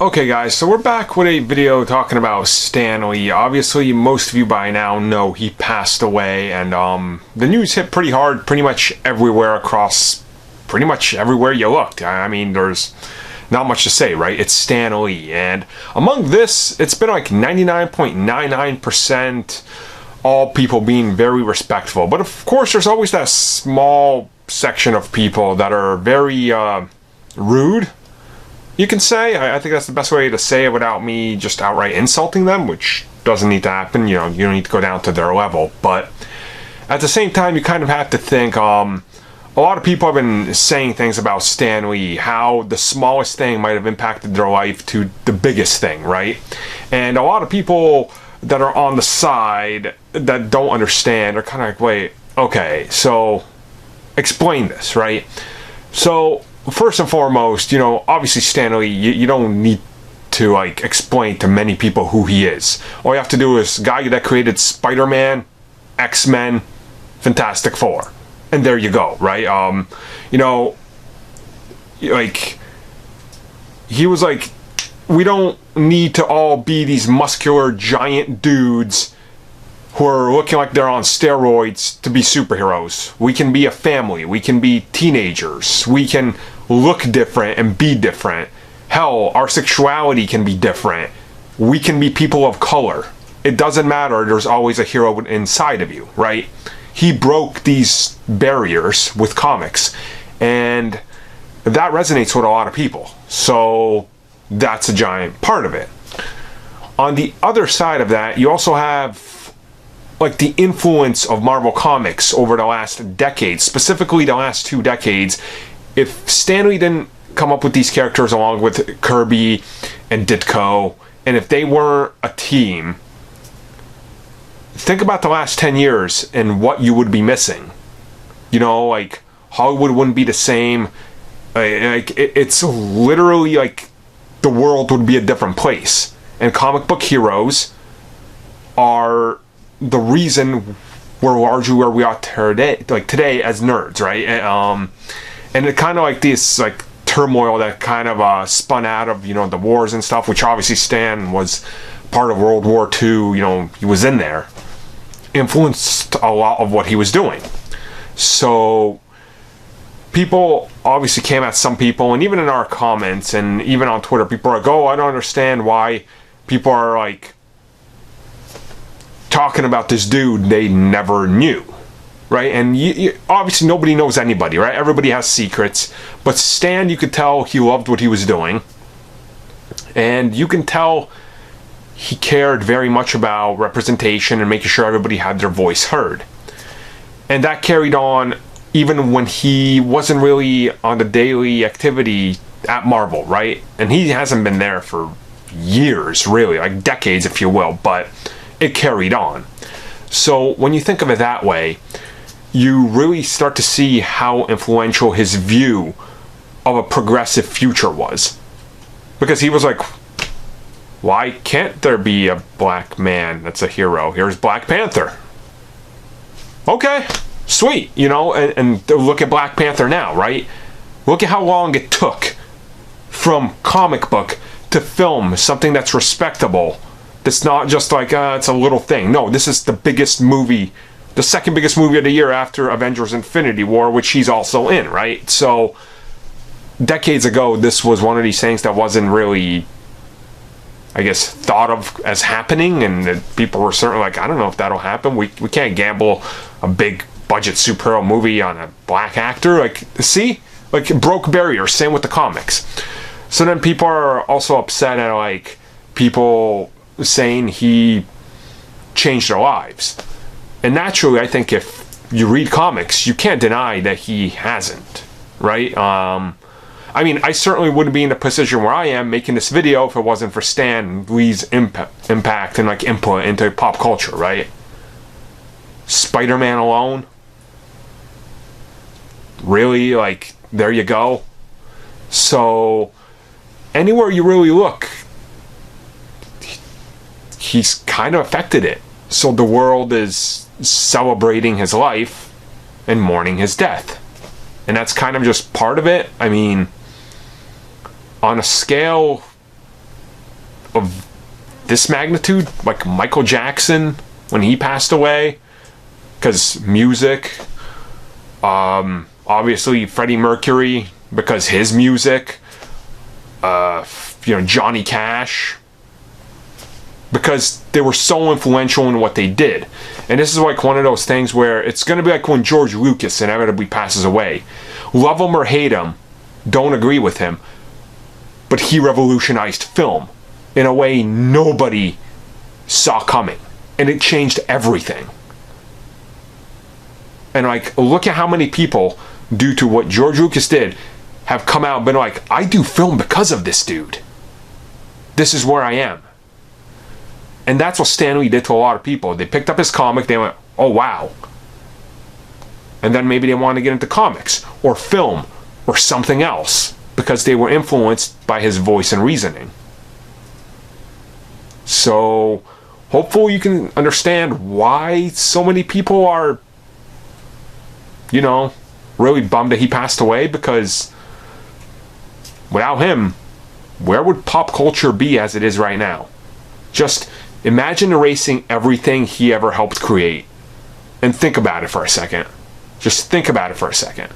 Okay guys, so we're back with a video talking about Stan Lee. Obviously, most of you by now know he passed away, and the news hit pretty hard pretty much everywhere across pretty much everywhere you looked. I mean, there's not much to say, right? It's Stan Lee, and among this, it's been like 99.99% all people being very respectful. But of course, there's always that small section of people that are very rude, you can say. I think that's the best way to say it without me just outright insulting them, which doesn't need to happen. You know, you don't need to go down to their level. But at the same time, you kind of have to think, a lot of people have been saying things about Stan Lee, how the smallest thing might have impacted their life to the biggest thing, right? And a lot of people that are on the side that don't understand are kind of like, wait, okay, so explain this, right? So first and foremost, you know, obviously Stan Lee, you don't need to like explain to many people who he is. All you have to do is guy that created Spider-Man, X-Men, Fantastic Four, and there you go, right? You know, like he was like, we don't need to all be these muscular giant dudes who are looking like they're on steroids to be superheroes. We can be a family. We can be teenagers. We can look different and be different. Hell, our sexuality can be different. We can be people of color. It doesn't matter. There's always a hero inside of you, right? He broke these barriers with comics, and that resonates with a lot of people. So that's a giant part of it. On the other side of that, you also have like the influence of Marvel Comics over the last decade, specifically the last 2 decades. If Stan Lee didn't come up with these characters along with Kirby and Ditko, and if they weren't a team, think about the last 10 years and what you would be missing. You know, like Hollywood wouldn't be the same. It's literally like the world would be a different place. And comic book heroes are the reason we're largely where we are today, like today as nerds, right? And it kind of like this like turmoil that kind of spun out of, you know, the wars and stuff, which obviously Stan was part of World War II, you know, he was in there, influenced a lot of what he was doing. So people obviously came at some people, and even in our comments and even on Twitter, people are like, oh, I don't understand why people are like talking about this dude they never knew, right? And obviously nobody knows anybody, right? Everybody has secrets, but Stan, you could tell he loved what he was doing, and you can tell he cared very much about representation and making sure everybody had their voice heard. And that carried on even when he wasn't really on the daily activity at Marvel, right? And he hasn't been there for years, really, like decades, if you will, but it carried on. So when you think of it that way, you really start to see how influential his view of a progressive future was. Because he was like, why can't there be a black man that's a hero? Here's Black Panther. Okay, sweet, you know, and look at Black Panther now, right? Look at how long it took from comic book to film something that's respectable. That's not just like, it's a little thing. No, this is the biggest movie, the second biggest movie of the year after Avengers Infinity War, which he's also in, right? So, decades ago, this was one of these things that wasn't really, I guess, thought of as happening, and that people were certainly like, I don't know if that'll happen. We can't gamble a big budget superhero movie on a black actor. Like, see? Like, it broke barriers. Same with the comics. So then people are also upset at, like, people saying he changed their lives. And naturally, I think if you read comics, you can't deny that he hasn't, right? I mean, I certainly wouldn't be in the position where I am making this video if it wasn't for Stan Lee's impact and like input into pop culture, right? Spider-Man alone, really, like, there you go. So anywhere you really look, he's kind of affected it. So the world is celebrating his life and mourning his death. And that's kind of just part of it. I mean, on a scale of this magnitude, like Michael Jackson when he passed away, because music, obviously Freddie Mercury because his music, Johnny Cash, because they were so influential in what they did. And this is like one of those things where it's going to be like when George Lucas inevitably passes away. Love him or hate him, don't agree with him, but he revolutionized film in a way nobody saw coming, and it changed everything. And like, look at how many people, due to what George Lucas did, have come out and been like, I do film because of this dude. This is where I am. And that's what Stan Lee did to a lot of people. They picked up his comic, they went, oh wow. And then maybe they wanted to get into comics or film or something else because they were influenced by his voice and reasoning. So hopefully you can understand why so many people are, really bummed that he passed away, because without him, where would pop culture be as it is right now? Just imagine erasing everything he ever helped create. And think about it for a second. Just think about it for a second.